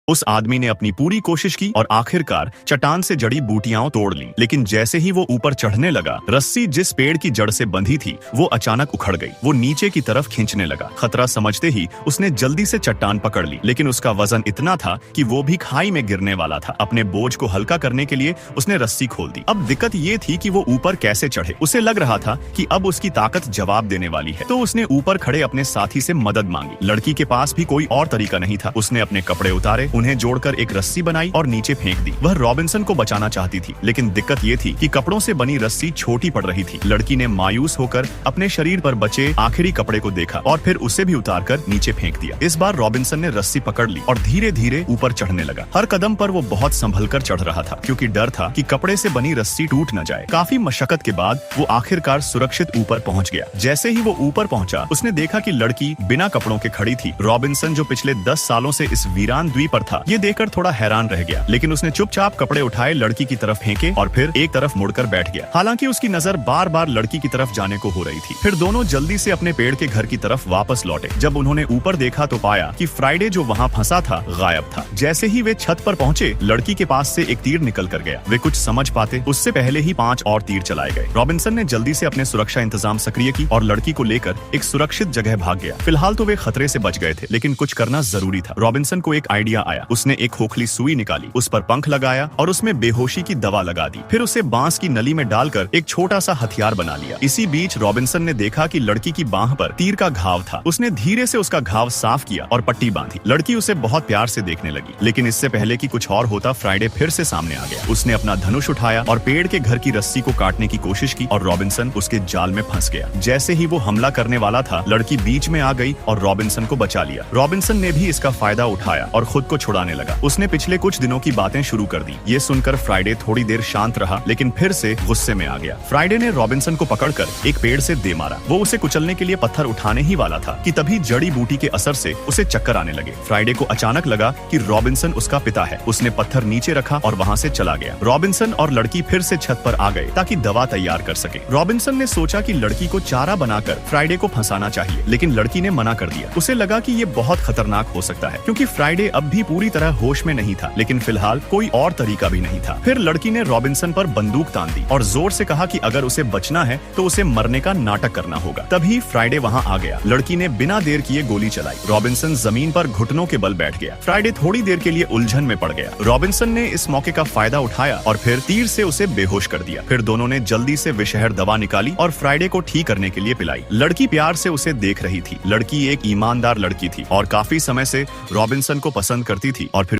उस आदमी ने अपनी पूरी कोशिश की और आखिरकार चट्टान से जड़ी बूटियां तोड़ ली, लेकिन जैसे ही वो ऊपर चढ़ने लगा, रस्सी जिस पेड़ की जड़ से बंधी थी वो अचानक उखड़ गई। वो नीचे की तरफ खींचने लगा। खतरा समझते ही उसने जल्दी से चट्टान पकड़ ली, लेकिन उसका वजन इतना था कि वो भी खाई में गिरने वाला था। अपने बोझ को हल्का करने के लिए उसने रस्सी खोल दी। अब दिक्कत ये थी कि वो ऊपर कैसे चढ़े। उसे लग रहा था कि अब उसकी ताकत जवाब देने वाली है, तो उसने ऊपर खड़े अपने साथी से मदद मांगी। लड़की के पास भी कोई और तरीका नहीं था। उसने अपने कपड़े उतारे, उन्हें जोड़कर एक रस्सी बनाई और नीचे फेंक दी। वह रॉबिन्सन को बचाना चाहती थी, लेकिन दिक्कत ये थी कि कपड़ों से बनी रस्सी छोटी पड़ रही थी। लड़की ने मायूस होकर अपने शरीर पर बचे आखिरी कपड़े को देखा और फिर उसे भी उतारकर नीचे फेंक दिया। इस बार रॉबिन्सन ने रस्सी पकड़ ली और धीरे धीरे ऊपर चढ़ने लगा। हर कदम पर वो बहुत संभल कर चढ़ रहा था, क्योंकि डर था कि कपड़े से बनी रस्सी टूट न जाए। काफी मशक्कत के बाद वो आखिरकार सुरक्षित ऊपर पहुंच गया। जैसे ही वो ऊपर पहुंचा, उसने देखा कि लड़की बिना कपड़ों के खड़ी थी। रॉबिन्सन, जो पिछले 10 सालों से इस वीरान द्वीप पर था, ये देखकर थोड़ा हैरान रह गया, लेकिन उसने चुपचाप कपड़े उठाए, लड़की की तरफ फेंके और फिर एक तरफ मुड़कर बैठ गया। हालांकि उसकी नजर बार बार लड़की की तरफ जाने को हो रही थी। फिर दोनों जल्दी से अपने पेड़ के घर की तरफ वापस लौटे। जब उन्होंने ऊपर देखा तो पाया कि फ्राइडे जो वहाँ फंसा था गायब था। जैसे ही वे छत पर पहुंचे, लड़की के पास से एक तीर निकल कर गया। वे कुछ समझ पाते उससे पहले ही 5 और तीर चलाए गए। रॉबिन्सन ने जल्दी से अपने सुरक्षा इंतजाम सक्रिय की और लड़की को लेकर एक सुरक्षित जगह भाग गया। फिलहाल तो वे खतरे से बच गए थे, लेकिन कुछ करना जरूरी था। रॉबिन्सन को एक आइडिया आया। उसने एक खोखली सुई निकाली, उस पर पंख लगाया और उसमें बेहोशी की दवा लगा दी। फिर उसे बांस की नली में डालकर एक छोटा सा हथियार बना लिया। इसी बीच रॉबिन्सन ने देखा कि लड़की की बांह पर तीर का घाव था। उसने धीरे से उसका घाव साफ किया और पट्टी बांधी। लड़की उसे बहुत प्यार से देखने लगी, लेकिन इससे पहले कि कुछ और होता, फ्राइडे फिर से सामने आ गया। उसने अपना धनुष उठाया और पेड़ के घर की रस्सी को काटने की कोशिश की और रॉबिन्सन उसके जाल में फंस गया। जैसे ही वो हमला करने वाला था, लड़की बीच में आ गई और रॉबिन्सन को बचा लिया। रॉबिन्सन ने भी इसका फायदा उठाया और खुद को छुड़ाने लगा। उसने पिछले कुछ दिनों की बातें शुरू कर दी। ये सुनकर फ्राइडे थोड़ी देर शांत रहा, लेकिन फिर से गुस्से में आ गया। फ्राइडे ने रॉबिन्सन को पकड़कर एक पेड़ से दे मारा। वो उसे कुचलने के लिए पत्थर उठाने ही वाला था कि तभी जड़ी बूटी के असर से उसे चक्कर आने लगे। फ्राइडे को अचानक लगा कि रॉबिन्सन उसका पिता है। उसने पत्थर नीचे रखा और वहाँ से चला गया। रॉबिन्सन और लड़की फिर से छत पर आ गए ताकि दवा तैयार कर सके। रॉबिन्सन ने सोचा कि लड़की को चारा बनाकर फ्राइडे को फंसाना चाहिए, लेकिन लड़की ने मना कर दिया। उसे लगा कि ये बहुत खतरनाक हो सकता है, क्योंकि फ्राइडे अब भी पूरी तरह होश में नहीं था, लेकिन फिलहाल कोई और तरीका भी नहीं था। फिर लड़की ने रॉबिन्सन पर बंदूक तान दी और जोर से कहा कि अगर उसे बचना है तो उसे मरने का नाटक करना होगा। तभी फ्राइडे वहाँ आ गया। लड़की ने बिना देर किए गोली चलाई। रॉबिन्सन जमीन पर घुटनों के बल बैठ गया। फ्राइडे थोड़ी देर के लिए उलझन में पड़ गया। रॉबिन्सन ने इस मौके का फायदा उठाया और फिर तीर से उसे बेहोश कर दिया। फिर दोनों ने जल्दी से विषहर दवा निकाली और फ्राइडे को ठीक करने के लिए पिलाई। लड़की प्यार से उसे देख रही थी। लड़की एक ईमानदार लड़की थी और काफी समय से रॉबिन्सन को पसंद करती थी और फिर